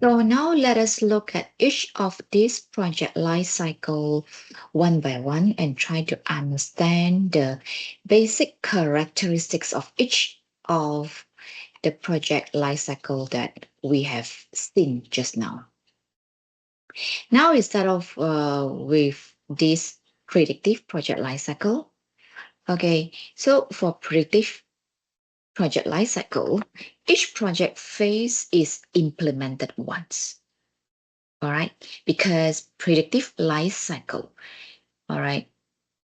So now let us look at each of these project life cycle one by one and try to understand the basic characteristics of each of the project life cycle that we have seen just now. Now we start off with this predictive project life cycle. Okay, so for predictive project life cycle, each project phase is implemented once. All right, because predictive life cycle, all right,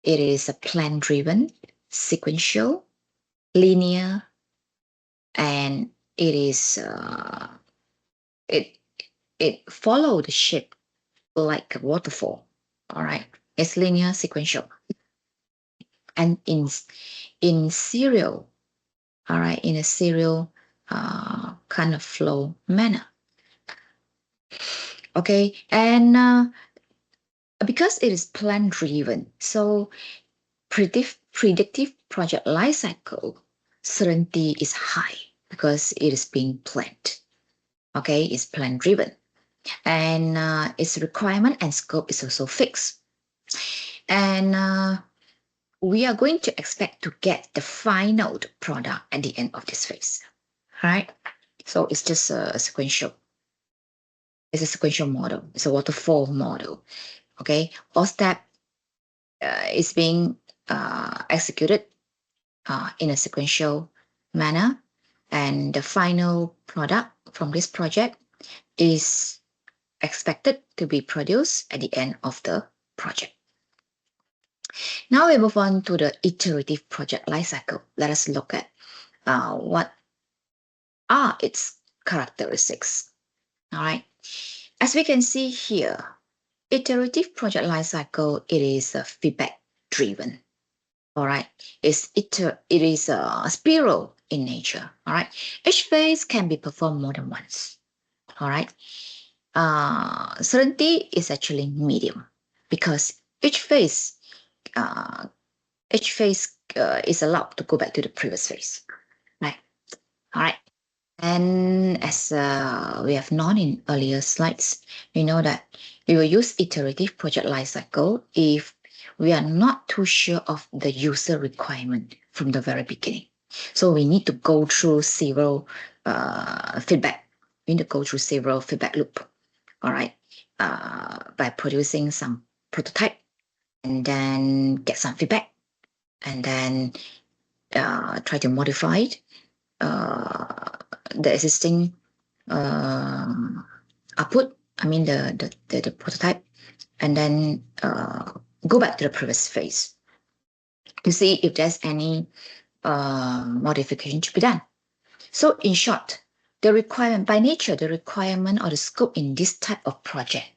it is a plan driven, sequential, linear, and it is it it follow the shape like a waterfall. All right, it's linear, sequential, and in serial, all right, in a serial kind of flow manner. Okay, and because it is plan driven, so predictive project lifecycle certainty is high because it is being planned. Okay, it's plan driven, and its requirement and scope is also fixed. And we are going to expect to get the final product at the end of this phase, right? So it's just a sequential. It's a sequential model. It's a waterfall model. Okay, all step is being executed in a sequential manner, and the final product from this project is expected to be produced at the end of the project. Now we move on to the iterative project lifecycle. Let us look at what are its characteristics. All right. As we can see here, iterative project lifecycle, it is feedback driven. All right, it is a spiral in nature. All right, each phase can be performed more than once. All right, certainty is actually medium because uh, each phase is allowed to go back to the previous phase. Right. All right. And as we have known in earlier slides, we know that we will use iterative project lifecycle if we are not too sure of the user requirement from the very beginning. So we need to go through several feedback. We need to go through several feedback loop. All right, by producing some prototype and then get some feedback and then try to modify it, the existing output. I mean the prototype, and then go back to the previous phase to see if there's any modification to be done. So in short, the requirement by nature, the requirement or the scope in this type of project,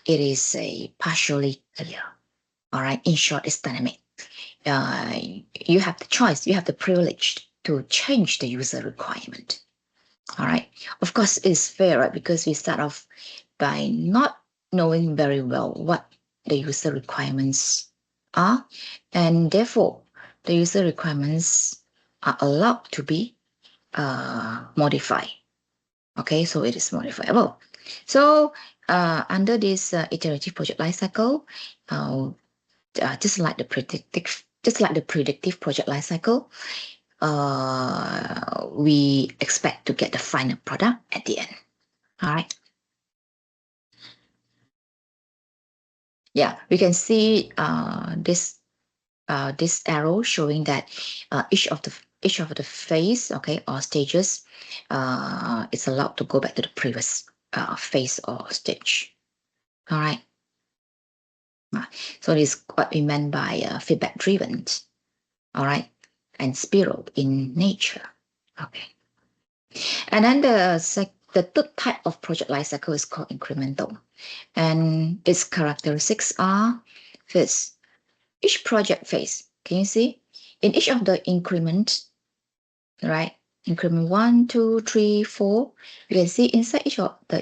it is a partially clear. All right. In short, it's dynamic. You have the choice, you have the privilege to change the user requirement. All right. Of course, it's fair, right? Because we start off by not knowing very well what the user requirements are, and therefore the user requirements are allowed to be modified. Okay, so it is modifiable. So under this iterative project lifecycle, just like the predictive project lifecycle, we expect to get the final product at the end. All right. Yeah, we can see this arrow showing that each of the phase, okay, or stages, is allowed to go back to the previous phase or stage. All right. So this is what we meant by feedback driven. All right, and spiral in nature. Okay. And then the third type of project life cycle is called incremental. And its characteristics are first, each project phase, can you see? In each of the increments, right? Increment 1, 2, 3, 4, you can see inside each of the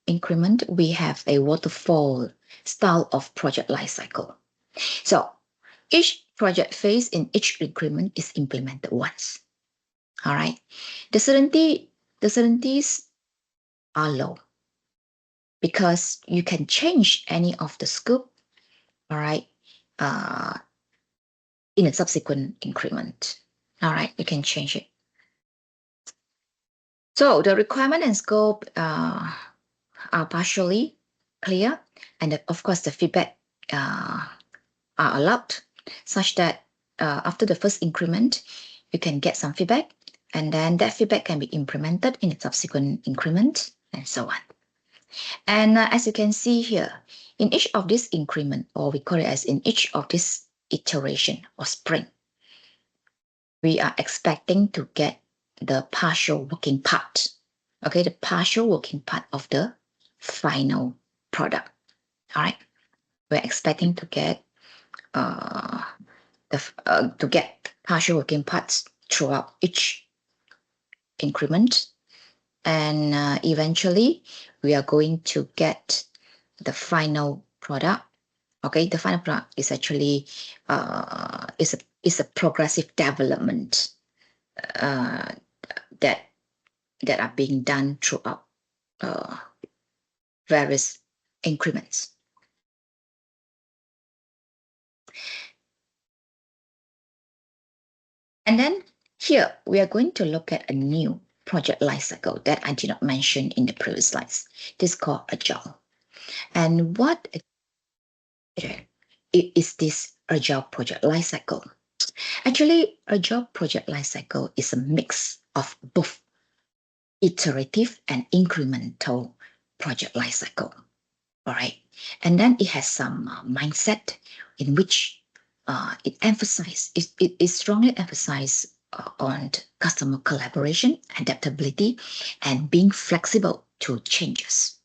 increment, we have a waterfall style of project life cycle. So each project phase in each increment is implemented once. All right. The certainties are low. because you can change any of the scope, all right, in a subsequent increment. All right, you can change it. So the requirement and scope are partially clear, and of course the feedback are allowed, such that after the first increment, you can get some feedback, and then that feedback can be implemented in a subsequent increment, and so on. And as you can see here, in each of this increment, or we call it as in each of this iteration or sprint, we are expecting to get the partial working part, okay, the partial working part of the final product. All right, we're expecting to get to get partial working parts throughout each increment, and eventually we are going to get the final product. Okay, the final product is actually is a progressive development uh, that that are being done throughout various increments. And then here we are going to look at a new project lifecycle that I did not mention in the previous slides. This is called Agile. And what is this Agile project lifecycle? Actually, Agile project lifecycle is a mix of both iterative and incremental project lifecycle. All right. And then it has some mindset in which it strongly emphasizes on customer collaboration, adaptability, and being flexible to changes.